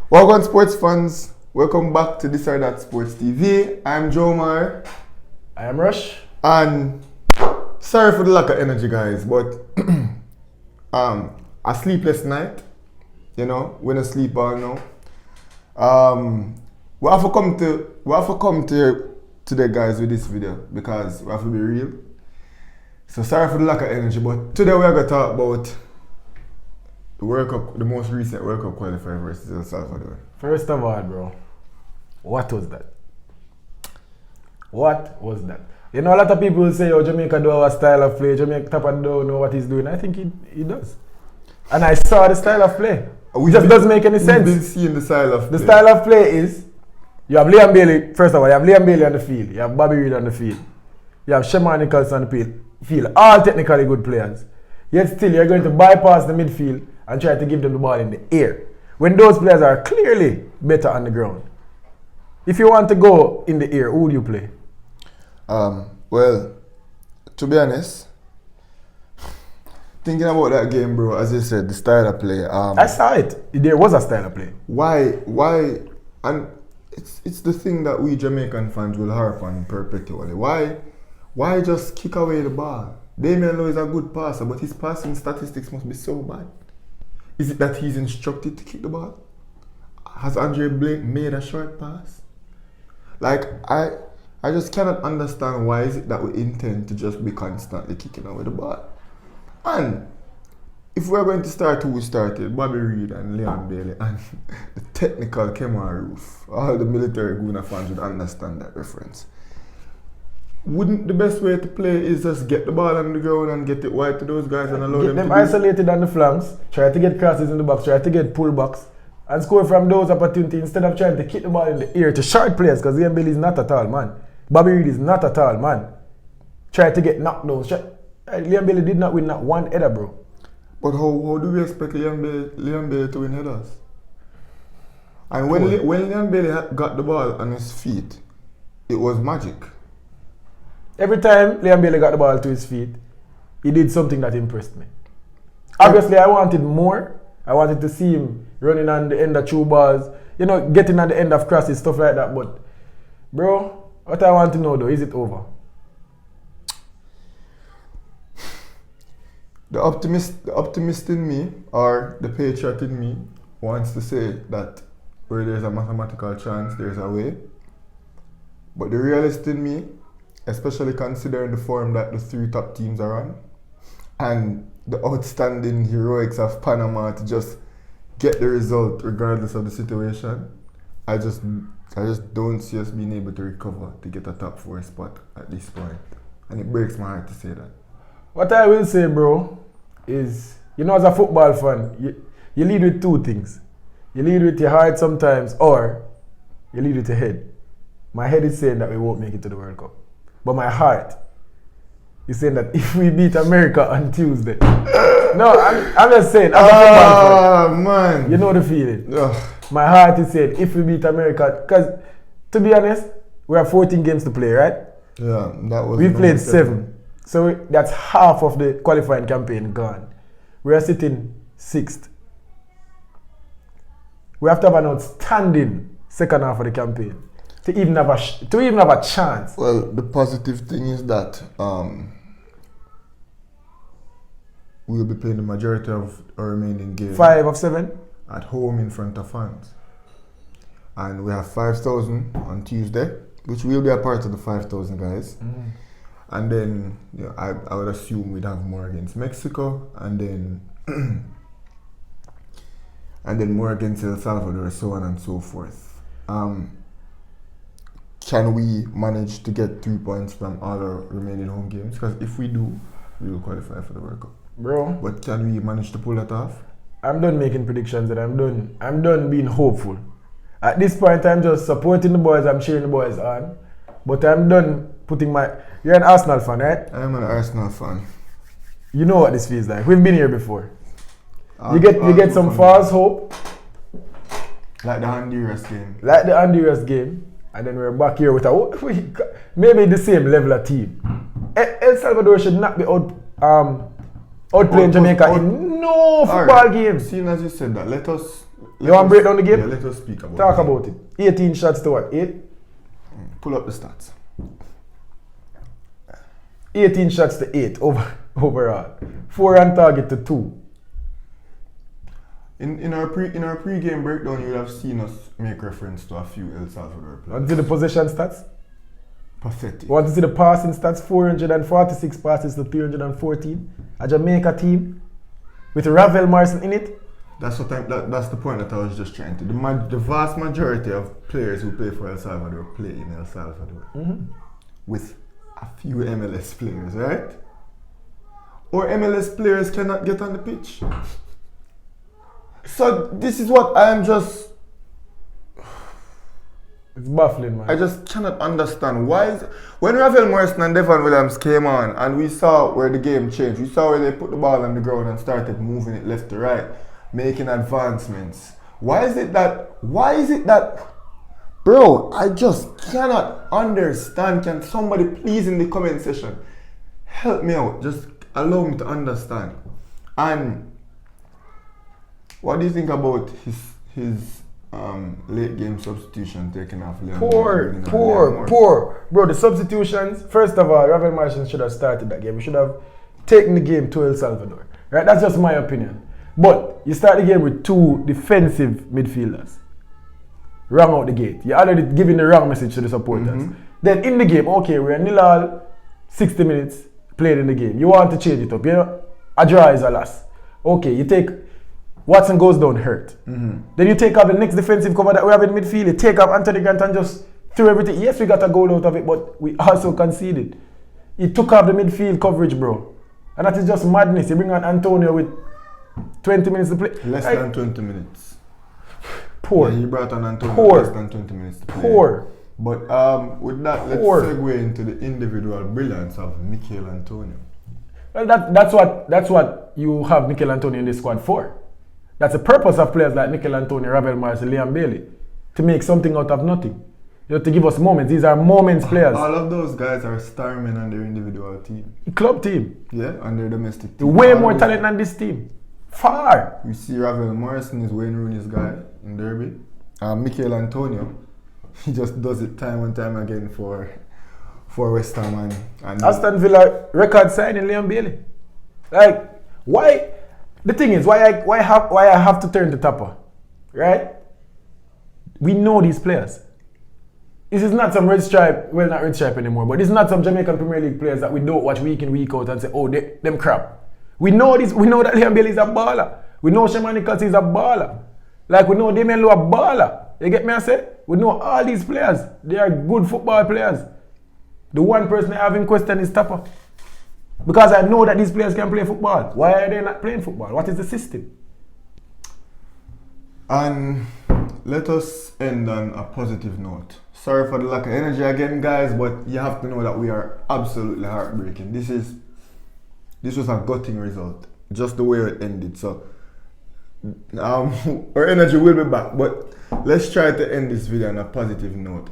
Welcome sports fans, welcome back to This or That Sports TV. I'm Joe Mar. I am Rush. And sorry for the lack of energy guys, but a sleepless night, we don't sleep all now. We have to come to today guys with this video because we have to be real. So sorry for the lack of energy, but today we are going to talk about the World Cup, the most recent World Cup qualifier versus El Salvador. First of all, bro, what was that? What was that? You know, a lot of people say, oh, Jamaica do have a style of play, Jamaica don't know what he's doing. I think he does. And I saw the style of play. It just doesn't make any sense. We've been seeing the style of play. The style of play is, you have Liam Bailey, first of all, you have Liam Bailey on the field, you have Bobby Reid on the field, you have Shema Nichols on the field, all technically good players. Yet still, you're going to bypass the midfield and try to give them the ball in the air, when those players are clearly better on the ground. If you want to go in the air, who would you play? Well, to be honest, thinking about that game, bro, as you said, the style of play. I saw it. There was a style of play. Why, and it's the thing that we Jamaican fans will harp on perpetually. Why just kick away the ball? Damian Lowe is a good passer, but his passing statistics must be so bad. Is it that he's instructed to kick the ball? Has Andre Blake made a short pass? Like, I just cannot understand why is it that we intend to just be constantly kicking away the ball. And if we're going to start who we started, Bobby Reid and Liam Bailey and the technical Kemar Roof, all the military Guna fans would understand that reference. Wouldn't the best way to play is just get the ball on the ground and get it wide to those guys and allow them to isolated on the flanks, try to get crosses in the box, try to get pullbacks and score from those opportunities instead of trying to kick the ball in the air to short players, because Liam Bailey is not a tall man. Bobby Reid is not a tall man. Try to get knockdowns. Liam Bailey did not win that one header, bro. But how do we expect Liam Bailey to win headers? And when Liam Bailey got the ball on his feet, it was magic. Every time Liam Bailey got the ball to his feet, he did something that impressed me. Obviously, I wanted more. I wanted to see him running on the end of through balls, getting on the end of crosses, stuff like that. But, bro, what I want to know though, is it over? The optimist in me, or the patriot in me, wants to say that where there's a mathematical chance, there's a way. But the realist in me, especially considering the form that the three top teams are on, and the outstanding heroics of Panama to just get the result regardless of the situation, I just don't see us being able to recover to get a top 4 spot at this point. And it breaks my heart to say that. What I will say, bro, is, as a football fan, you lead with two things. You lead with your heart sometimes, or you lead with your head. My head is saying that we won't make it to the World Cup. But my heart is saying that if we beat America on Tuesday. No, I'm just saying, as a football fan, man. You know the feeling. My heart is saying if we beat America, because to be honest, we have 14 games to play, right? Yeah, that was. We played 7. So that's half of the qualifying campaign gone. We are sitting 6th. We have to have an outstanding second half of the campaign to even have a chance. Well, the positive thing is that we'll be playing the majority of our remaining games. 5 of 7? At home in front of fans. And we have 5,000 on Tuesday, which will be a part of the 5,000 guys. Mm. And then I would assume we'd have more against Mexico, and then more against El Salvador, so on and so forth. Can we manage to get 3 points from all our remaining home games? Because if we do, we will qualify for the World Cup. Bro. But can we manage to pull that off? I'm done making predictions and I'm done being hopeful. At this point, I'm just supporting the boys, I'm cheering the boys on. But I'm done putting You're an Arsenal fan, right? I'm an Arsenal fan. You know what this feels like. We've been here before. You get some false hope. Like the Honduras game. And then we're back here with maybe the same level of team. El Salvador should not be outplaying Jamaica in no football game. Seeing as you said that, You want to break down the game? Yeah, let us speak about Talk it. about it. 18 shots to what? 8? Pull up the stats. 18 shots to 8 overall. 4 on target to 2. In our pre-game breakdown, you would have seen us make reference to a few El Salvador players. Want to see the possession stats? Pathetic. Want to see the passing stats? 446 passes to 314. A Jamaica team with Ravel Morrison in it. That's that's the point that I was just trying to. The vast majority of players who play for El Salvador play in El Salvador, with a few MLS players, right? Or MLS players cannot get on the pitch. So this is what I am just. It's baffling, man. I just cannot understand why. When Ravel Morrison and Devon Williams came on, and we saw where the game changed, we saw where they put the ball on the ground and started moving it left to right, making advancements. Why is it that, bro, I just cannot understand. Can somebody please in the comment section help me out? Just allow me to understand. And what do you think about his late game substitution taking off Leon? Poor. Bro, the substitutions, first of all, Ravel Morrison should have started that game. We should have taken the game to El Salvador. Right? That's just my opinion. But you start the game with 2 defensive midfielders. Wrong out the gate. You're already giving the wrong message to the supporters. Then in the game, okay, we're 0-0, 60 minutes played in the game. You want to change it up. You know, a draw is a loss. Okay, you take Watson goes down hurt. Then you take out the next defensive cover that we have in midfield. You take up Anthony Grant and just threw everything. Yes, we got a goal out of it, but we also conceded. He took off the midfield coverage, bro. And that is just madness. You bring on Antonio with 20 minutes to play. Less than 20 minutes. Poor. Yeah, he brought on Antonio less than 20 minutes to play. Poor. But with that, let's segue into the individual brilliance of Mikel Antonio. Well, that's what you have Mikel Antonio in this squad for. That's the purpose of players like Mikel Antonio, Ravel Morrison, Liam Bailey. To make something out of nothing. You have to give us moments. These are moments players. All of those guys are starmen on their individual team. Club team. Yeah, on their domestic team. Way more talent than this team. Far. You see Ravel Morrison is Wayne Rooney's guy in Derby. Mikel Antonio, he just does it time and time again for West Ham and Aston Villa record signing Liam Bailey. Like, why? The thing is, why I have to turn to Tapa, right? We know these players. This is not some red stripe, well, not red stripe anymore, but this is not some Jamaican Premier League players that we don't watch week in, week out and say, oh, them crap. We know this. We know that Liam Bailey is a baller. We know Shema Nichols is a baller. Like we know Damien Lowe a baller. You get me I say? We know all these players. They are good football players. The one person I have in question is Tapa. Because I know that these players can play football. Why are they not playing football? What is the system? And let us end on a positive note. Sorry for the lack of energy again, guys, but you have to know that we are absolutely heartbreaking. This was a gutting result, just the way it ended. So our energy will be back, but let's try to end this video on a positive note.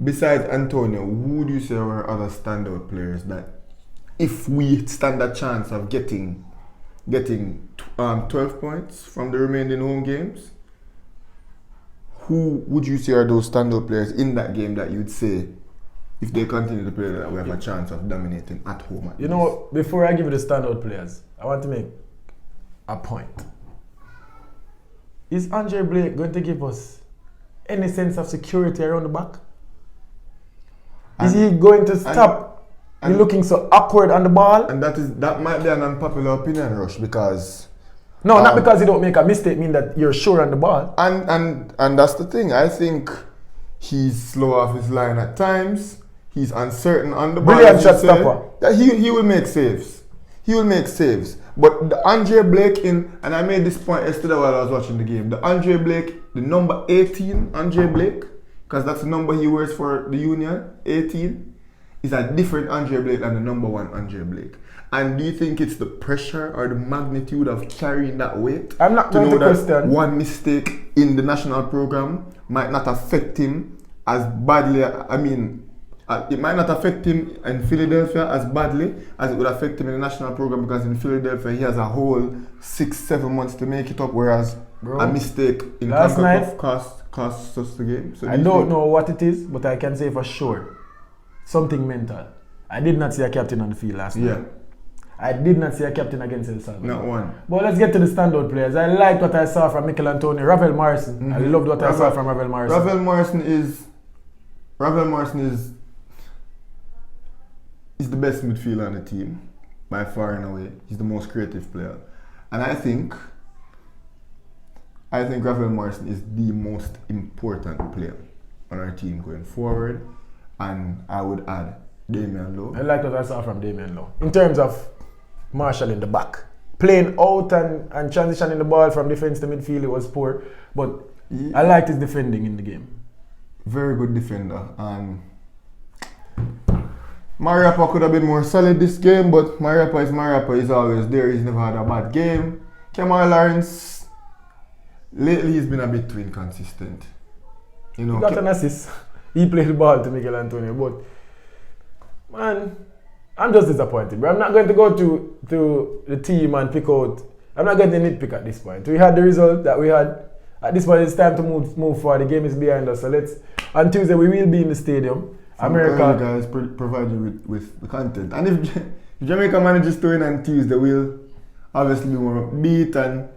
Besides Antonio, who would you say are other standout players that, if we stand a chance of getting 12 points from the remaining home games, who would you say are those standout players in that game that you'd say, if they continue to play, that we have a chance of dominating at home? You know, before I give you the standout players, I want to make a point. Is Andre Blake going to give us any sense of security around the back? Is he going to stop you looking so awkward on the ball? And that might be an unpopular opinion, Rush, because no, not because you don't make a mistake mean that you're sure on the ball. And that's the thing. I think he's slow off his line at times. He's uncertain on the ball. Brilliant shot stopper. That he will make saves. He will make saves. But the Andre Blake and I made this point yesterday while I was watching the game. The Andre Blake, the number 18 Andre Blake, because that's the number he wears for the Union, 18, is a different Andre Blake than the number 1 Andre Blake. And do you think it's the pressure or the magnitude of carrying that weight? I'm not going to question. One mistake in the national program might not affect him as badly. I mean, it might not affect him in Philadelphia as badly as it would affect him in the national program, because in Philadelphia he has a whole 6-7 months to make it up, whereas a mistake in CONCACAF costs us the game. So I don't know what it is, but I can say for sure something mental. I did not see a captain on the field last night. I did not see a captain against El Salvador. Not one. But let's get to the standout players. I liked what I saw from Mikel Antonio. Ravel Morrison. I loved what I saw from Ravel Morrison. Ravel Morrison is the best midfielder on the team by far and away. He's the most creative player, and I think Ravel Morrison is the most important player on our team going forward. And I would add Damian Lowe. I liked what I saw from Damian Lowe in terms of marshalling the back, playing out and transitioning the ball from defense to midfield. It was poor, but I liked his defending in the game. Very good defender. And Mariappa could have been more solid this game, but Mariappa is Mariappa. He's always there. He's never had a bad game. Kemar Lawrence, lately he's been a bit too inconsistent. You know, he got an assist. He played the ball to Mikel Antonio, but man, I'm just disappointed. But I'm not going to go to the team and pick out. I'm not going to nitpick at this point. We had the result that we had. At this point, it's time to move forward. The game is behind us. So on Tuesday, we will be in the stadium. America guys provide you with the content. And if Jamaica manages to win on Tuesday, we'll obviously be more upbeat. And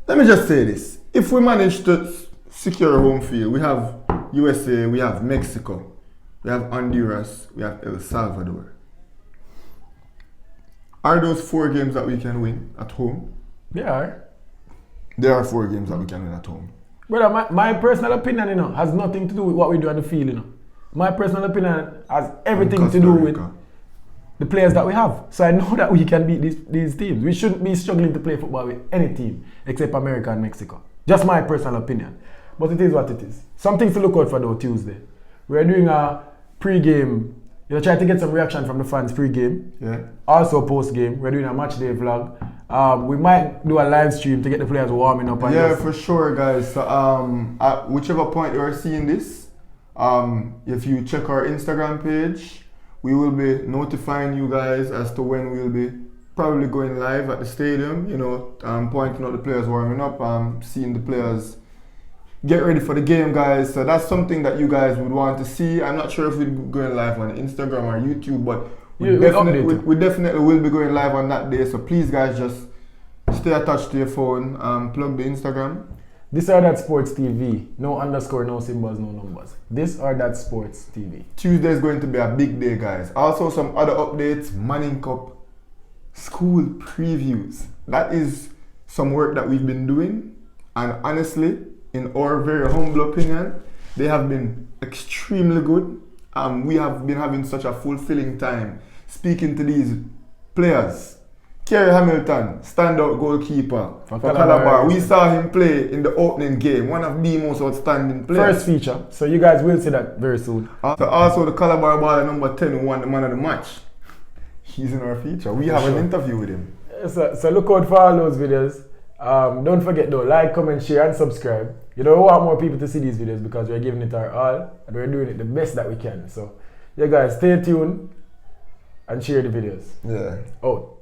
let me just say this. If we manage to secure home field, we have USA, we have Mexico, we have Honduras, we have El Salvador. Are those 4 games that we can win at home? They are. There are 4 games that we can win at home. Brother, my personal opinion, has nothing to do with what we do on the field, My personal opinion has everything to do with the players that we have. So I know that we can beat these teams. We shouldn't be struggling to play football with any team except America and Mexico. Just my personal opinion. But it is what it is. Some things to look out for though Tuesday. We're doing a pre-game, try to get some reaction from the fans pre-game. Yeah. Also post-game, we're doing a match day vlog. We might do a live stream to get the players warming up. And for sure, guys. So, at whichever point you are seeing this, if you check our Instagram page, we will be notifying you guys as to when we'll be probably going live at the stadium. Pointing out the players warming up, seeing the players get ready for the game, guys. So that's something that you guys would want to see. I'm not sure if we're going live on Instagram or YouTube, but we definitely will be going live on that day. So please, guys, just stay attached to your phone. Plug the Instagram. This or That Sports TV. No underscore, no symbols, no numbers. This or That Sports TV. Tuesday is going to be a big day, guys. Also, some other updates. Manning Cup school previews. That is some work that we've been doing, and honestly, in our very humble opinion, they have been extremely good. We have been having such a fulfilling time speaking to these players. Kerry Hamilton, standout goalkeeper for Calabar. We saw him play in the opening game, one of the most outstanding players. First feature, so you guys will see that very soon. Also the Calabar baller number 10 who won the man of the match. He's in our feature. We have an interview with him. So look out for all those videos. Don't forget though, like, comment, share and subscribe. We want more people to see these videos because we're giving it our all and we're doing it the best that we can. So yeah guys, stay tuned and share the videos. Yeah. Out.